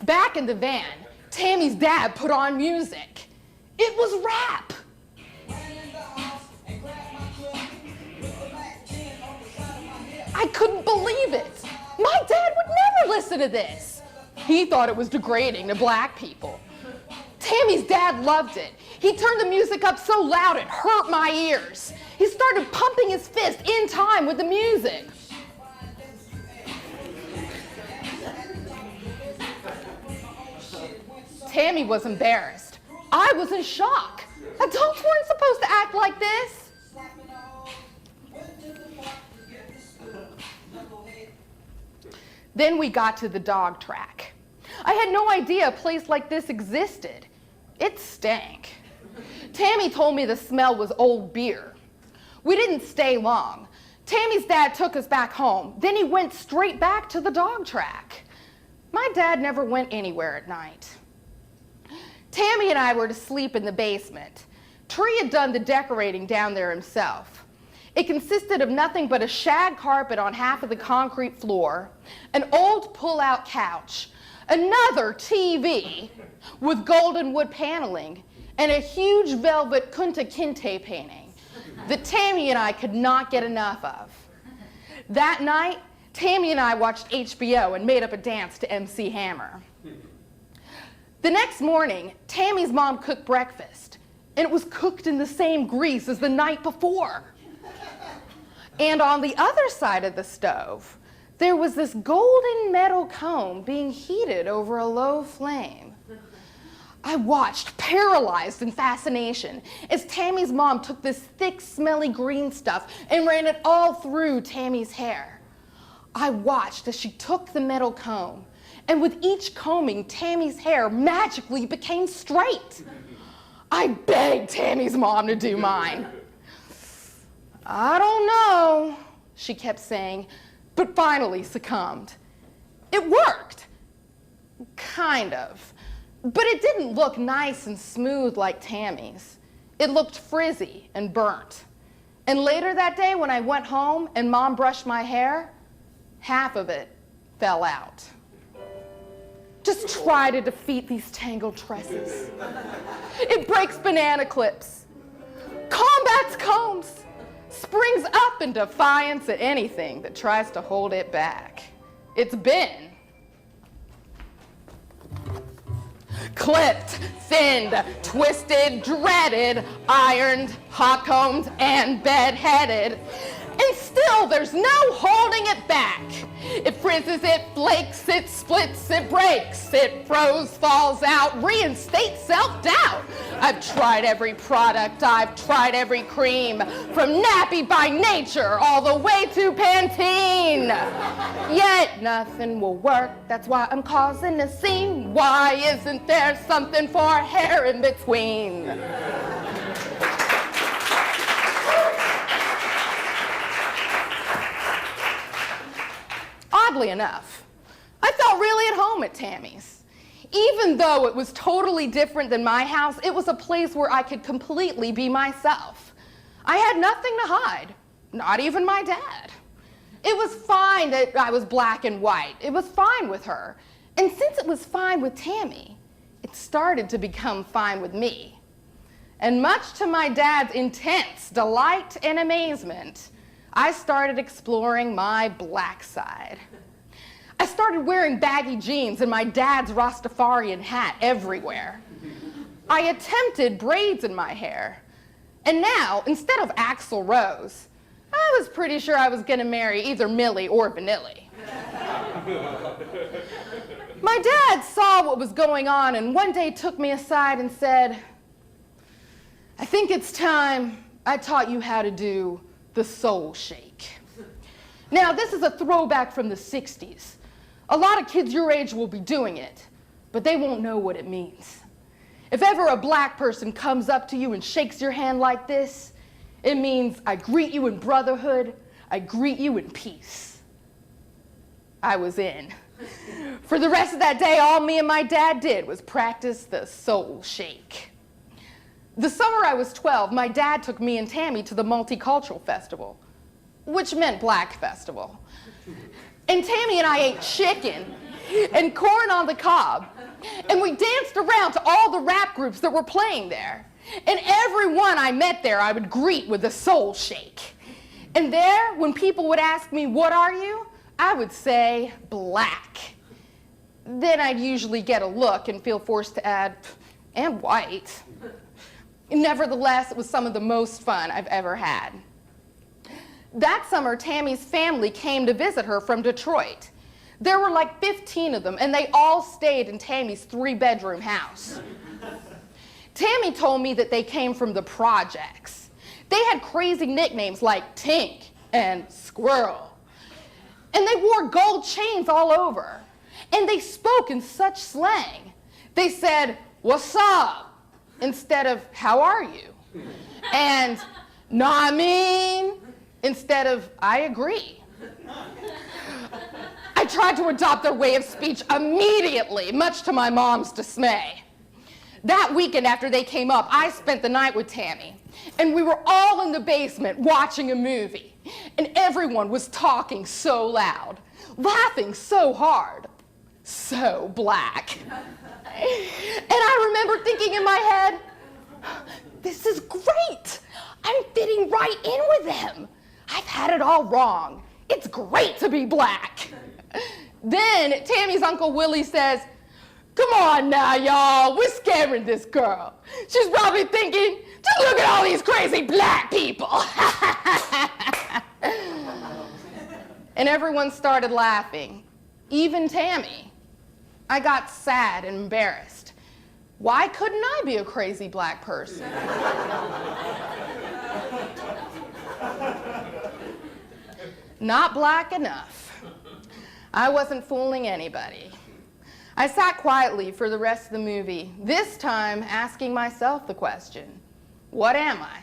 Back in the van, Tammy's dad put on music. It was rap. I couldn't believe it. My dad would never listen to this. He thought it was degrading to black people. Tammy's dad loved it. He turned the music up so loud it hurt my ears. He started pumping his fist in time with the music. Tammy was embarrassed. I was in shock. Adults weren't supposed to act like this. Then we got to the dog track. I had no idea a place like this existed. It stank. Tammy told me the smell was old beer. We didn't stay long. Tammy's dad took us back home. Then he went straight back to the dog track. My dad never went anywhere at night. Tammy and I were to sleep in the basement. Tree had done the decorating down there himself. It consisted of nothing but a shag carpet on half of the concrete floor, an old pull-out couch, another TV with golden wood paneling, and a huge velvet Kunta Kinte painting that Tammy and I could not get enough of. That night, Tammy and I watched HBO and made up a dance to MC Hammer. The next morning, Tammy's mom cooked breakfast, and it was cooked in the same grease as the night before. And on the other side of the stove, there was this golden metal comb being heated over a low flame. I watched, paralyzed in fascination, as Tammy's mom took this thick, smelly green stuff and ran it all through Tammy's hair. I watched as she took the metal comb, and with each combing, Tammy's hair magically became straight. I begged Tammy's mom to do mine. I don't know, she kept saying, but finally succumbed. It worked. Kind of. But it didn't look nice and smooth like Tammy's. It looked frizzy and burnt. And later that day when I went home and Mom brushed my hair, half of it fell out. Just try to defeat these tangled tresses. It breaks banana clips, combats combs, springs up in defiance at anything that tries to hold it back. It's been clipped, thinned, twisted, dreaded, ironed, hot-combed, and bed-headed. And still there's no holding it back. It frizzes, it flakes, it splits, it breaks, it froze, falls out, reinstates self-doubt. I've tried every product, I've tried every cream, from Nappy by Nature all the way to Pantene. Yet nothing will work, that's why I'm causing a scene. Why isn't there something for hair in between? Oddly enough, I felt really at home at Tammy's. Even though it was totally different than my house, it was a place where I could completely be myself. I had nothing to hide, not even my dad. It was fine that I was black and white. It was fine with her. And since it was fine with Tammy, it started to become fine with me. And much to my dad's intense delight and amazement, I started exploring my black side. I started wearing baggy jeans and my dad's Rastafarian hat everywhere. I attempted braids in my hair. And now, instead of Axl Rose, I was pretty sure I was gonna marry either Millie or Vanilli. My dad saw what was going on and one day took me aside and said, "I think it's time I taught you how to do the soul shake." Now, this is a throwback from the 60s. A lot of kids your age will be doing it, but they won't know what it means. If ever a black person comes up to you and shakes your hand like this, it means I greet you in brotherhood, I greet you in peace. I was in. For the rest of that day, all me and my dad did was practice the soul shake. The summer I was 12, my dad took me and Tammy to the Multicultural Festival, which meant Black Festival. And Tammy and I ate chicken, and corn on the cob. And we danced around to all the rap groups that were playing there. And everyone I met there, I would greet with a soul shake. And there, when people would ask me, "What are you?" I would say, "Black." Then I'd usually get a look and feel forced to add, "And white." Nevertheless, it was some of the most fun I've ever had. That summer, Tammy's family came to visit her from Detroit. There were like 15 of them, and they all stayed in Tammy's 3-bedroom house. Tammy told me that they came from the projects. They had crazy nicknames like Tink and Squirrel. And they wore gold chains all over. And they spoke in such slang. They said, "What's up?" instead of "How are you?" And "Know I mean?" instead of "I agree." I tried to adopt their way of speech immediately, much to my mom's dismay. That weekend after they came up, I spent the night with Tammy, and we were all in the basement watching a movie, and everyone was talking so loud, laughing so hard, so black. And I remember thinking in my head, "This is great. I'm fitting right in with them. I've had it all wrong. It's great to be black." Then Tammy's Uncle Willie says, "Come on now, y'all. We're scaring this girl. She's probably thinking, just look at all these crazy black people." And everyone started laughing, even Tammy. I got sad and embarrassed. Why couldn't I be a crazy black person? Not black enough. I wasn't fooling anybody. I sat quietly for the rest of the movie, this time asking myself the question, what am I?